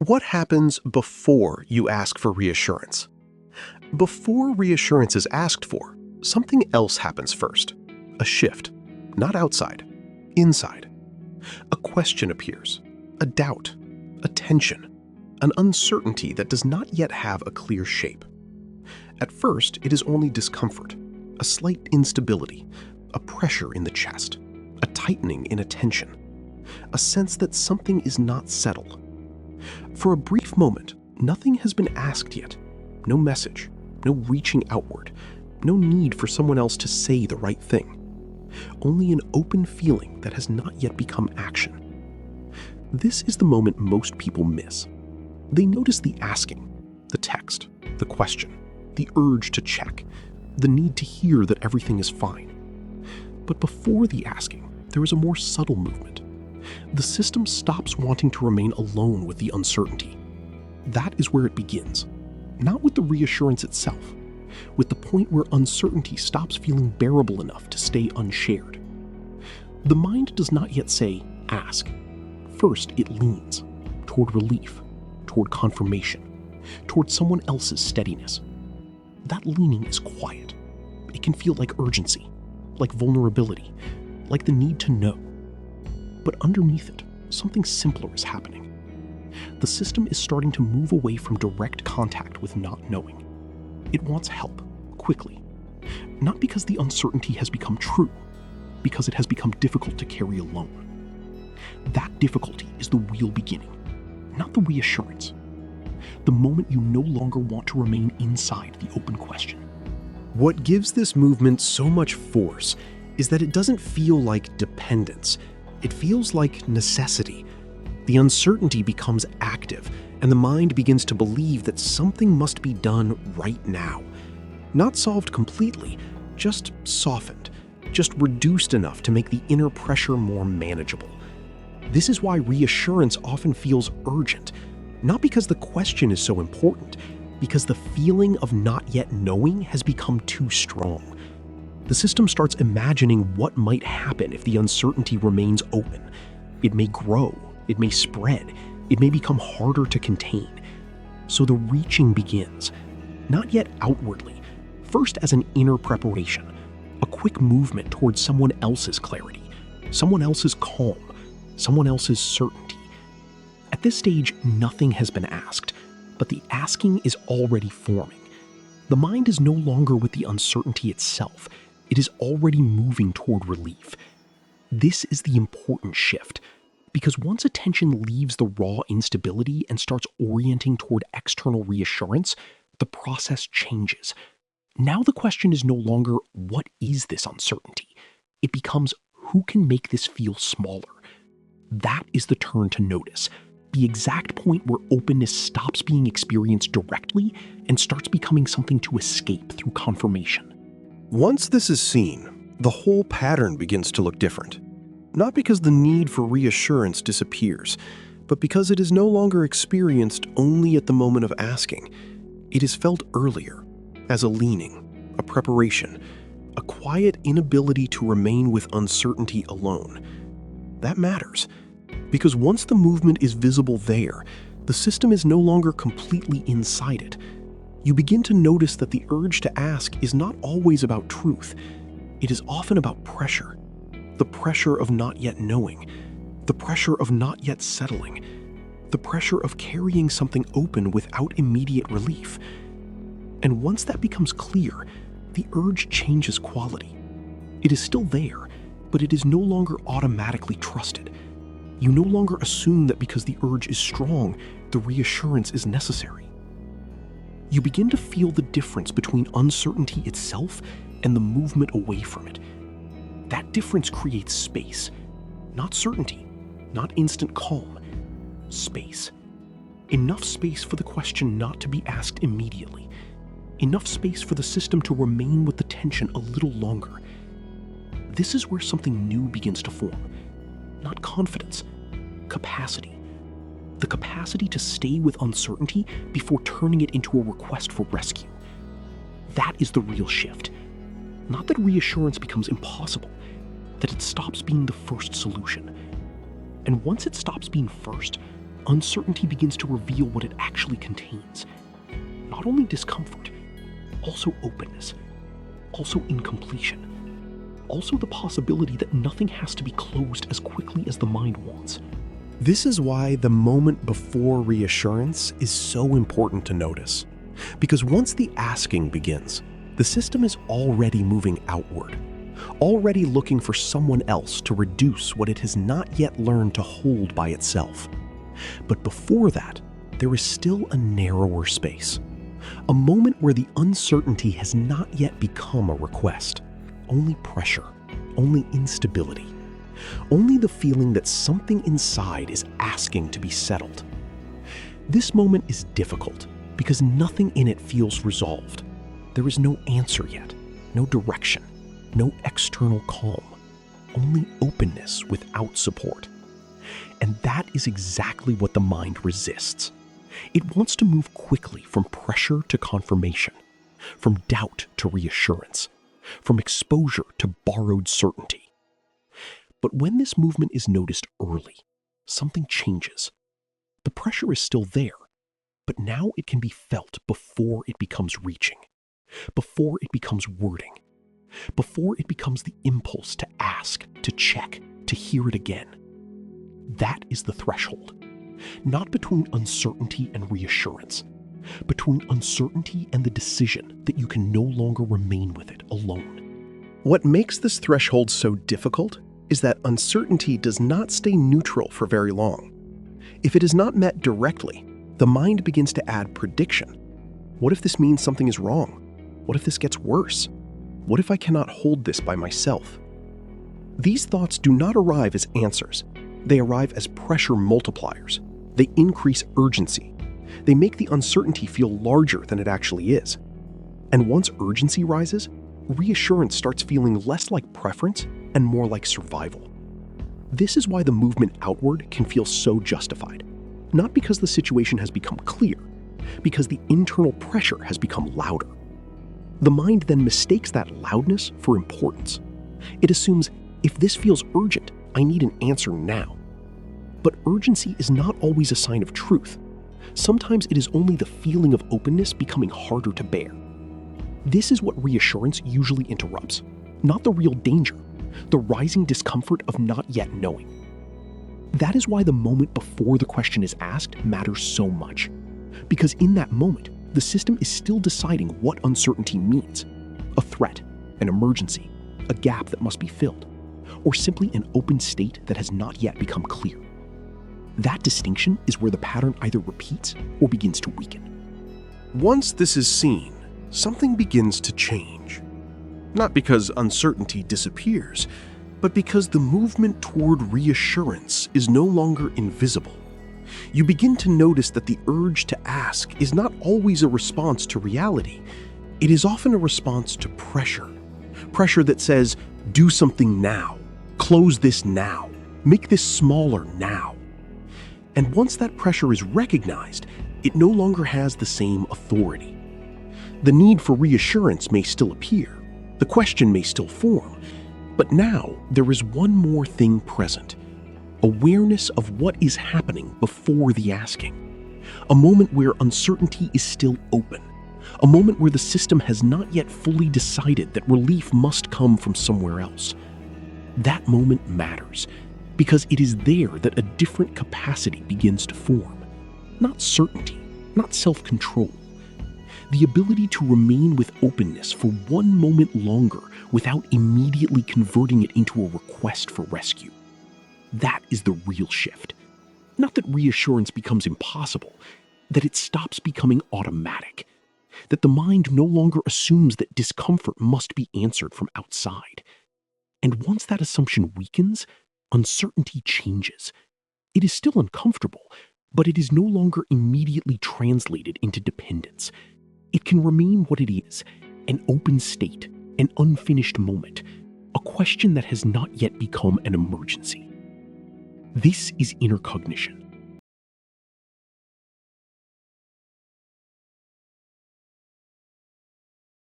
What happens before you ask for reassurance? Before reassurance is asked for, something else happens first. A shift. Not outside. Inside. A question appears. A doubt. A tension. An uncertainty that does not yet have a clear shape. At first, it is only discomfort. A slight instability. A pressure in the chest. A tightening in attention. A sense that something is not settled. For a brief moment, nothing has been asked yet. No message, no reaching outward, no need for someone else to say the right thing. Only an open feeling that has not yet become action. This is the moment most people miss. They notice the asking, the text, the question, the urge to check, the need to hear that everything is fine. But before the asking, there is a more subtle movement. The system stops wanting to remain alone with the uncertainty. That is where it begins. Not with the reassurance itself, with the point where uncertainty stops feeling bearable enough to stay unshared. The mind does not yet say, ask. First, it leans toward relief, toward confirmation, toward someone else's steadiness. That leaning is quiet. It can feel like urgency, like vulnerability, like the need to know. But underneath it, something simpler is happening. The system is starting to move away from direct contact with not knowing. It wants help, quickly. Not because the uncertainty has become true, because it has become difficult to carry alone. That difficulty is the real beginning, not the reassurance. The moment you no longer want to remain inside the open question. What gives this movement so much force is that it doesn't feel like dependence. It feels like necessity. The uncertainty becomes active, and the mind begins to believe that something must be done right now. Not solved completely, just softened, just reduced enough to make the inner pressure more manageable. This is why reassurance often feels urgent, not because the question is so important, because the feeling of not yet knowing has become too strong. The system starts imagining what might happen if the uncertainty remains open. It may grow, it may spread, it may become harder to contain. So the reaching begins, not yet outwardly, first as an inner preparation, a quick movement towards someone else's clarity, someone else's calm, someone else's certainty. At this stage, nothing has been asked, but the asking is already forming. The mind is no longer with the uncertainty itself. It is already moving toward relief. This is the important shift, because once attention leaves the raw instability and starts orienting toward external reassurance, the process changes. Now the question is no longer, what is this uncertainty? It becomes, who can make this feel smaller? That is the turn to notice, the exact point where openness stops being experienced directly and starts becoming something to escape through confirmation. Once this is seen, the whole pattern begins to look different. Not because the need for reassurance disappears, but because it is no longer experienced only at the moment of asking. It is felt earlier, as a leaning, a preparation, a quiet inability to remain with uncertainty alone. That matters, because once the movement is visible there, the system is no longer completely inside it. You begin to notice that the urge to ask is not always about truth. It is often about pressure. The pressure of not yet knowing. The pressure of not yet settling. The pressure of carrying something open without immediate relief. And once that becomes clear, the urge changes quality. It is still there, but it is no longer automatically trusted. You no longer assume that because the urge is strong, the reassurance is necessary. You begin to feel the difference between uncertainty itself and the movement away from it. That difference creates space, not certainty, not instant calm, space. Enough space for the question not to be asked immediately. Enough space for the system to remain with the tension a little longer. This is where something new begins to form. Not confidence, capacity. The capacity to stay with uncertainty before turning it into a request for rescue. That is the real shift. Not that reassurance becomes impossible, that it stops being the first solution. And once it stops being first, uncertainty begins to reveal what it actually contains. Not only discomfort, also openness, also incompletion, also the possibility that nothing has to be closed as quickly as the mind wants. This is why the moment before reassurance is so important to notice. Because once the asking begins, the system is already moving outward, already looking for someone else to reduce what it has not yet learned to hold by itself. But before that, there is still a narrower space, a moment where the uncertainty has not yet become a request, only pressure, only instability, only the feeling that something inside is asking to be settled. This moment is difficult because nothing in it feels resolved. There is no answer yet, no direction, no external calm, only openness without support. And that is exactly what the mind resists. It wants to move quickly from pressure to confirmation, from doubt to reassurance, from exposure to borrowed certainty. But when this movement is noticed early, something changes. The pressure is still there, but now it can be felt before it becomes reaching, before it becomes wording, before it becomes the impulse to ask, to check, to hear it again. That is the threshold, not between uncertainty and reassurance, between uncertainty and the decision that you can no longer remain with it alone. What makes this threshold so difficult is that uncertainty does not stay neutral for very long. If it is not met directly, the mind begins to add prediction. What if this means something is wrong? What if this gets worse? What if I cannot hold this by myself? These thoughts do not arrive as answers. They arrive as pressure multipliers. They increase urgency. They make the uncertainty feel larger than it actually is. And once urgency rises, reassurance starts feeling less like preference and more like survival. This is why the movement outward can feel so justified. Not because the situation has become clear, because the internal pressure has become louder. The mind then mistakes that loudness for importance. It assumes, if this feels urgent, I need an answer now. But urgency is not always a sign of truth. Sometimes it is only the feeling of openness becoming harder to bear. This is what reassurance usually interrupts, not the real danger, the rising discomfort of not yet knowing. That is why the moment before the question is asked matters so much. Because in that moment, the system is still deciding what uncertainty means: a threat, an emergency, a gap that must be filled, or simply an open state that has not yet become clear. That distinction is where the pattern either repeats or begins to weaken. Once this is seen, something begins to change. Not because uncertainty disappears, but because the movement toward reassurance is no longer invisible. You begin to notice that the urge to ask is not always a response to reality. It is often a response to pressure. Pressure that says, do something now, close this now, make this smaller now. And once that pressure is recognized, it no longer has the same authority. The need for reassurance may still appear, the question may still form, but now there is one more thing present: awareness of what is happening before the asking. A moment where uncertainty is still open. A moment where the system has not yet fully decided that relief must come from somewhere else. That moment matters, because it is there that a different capacity begins to form. Not certainty, not self-control. The ability to remain with openness for one moment longer without immediately converting it into a request for rescue. That is the real shift. Not that reassurance becomes impossible, that it stops becoming automatic, that the mind no longer assumes that discomfort must be answered from outside. And once that assumption weakens, uncertainty changes. It is still uncomfortable, but it is no longer immediately translated into dependence. It can remain what it is: an open state, an unfinished moment, a question that has not yet become an emergency. This is inner cognition,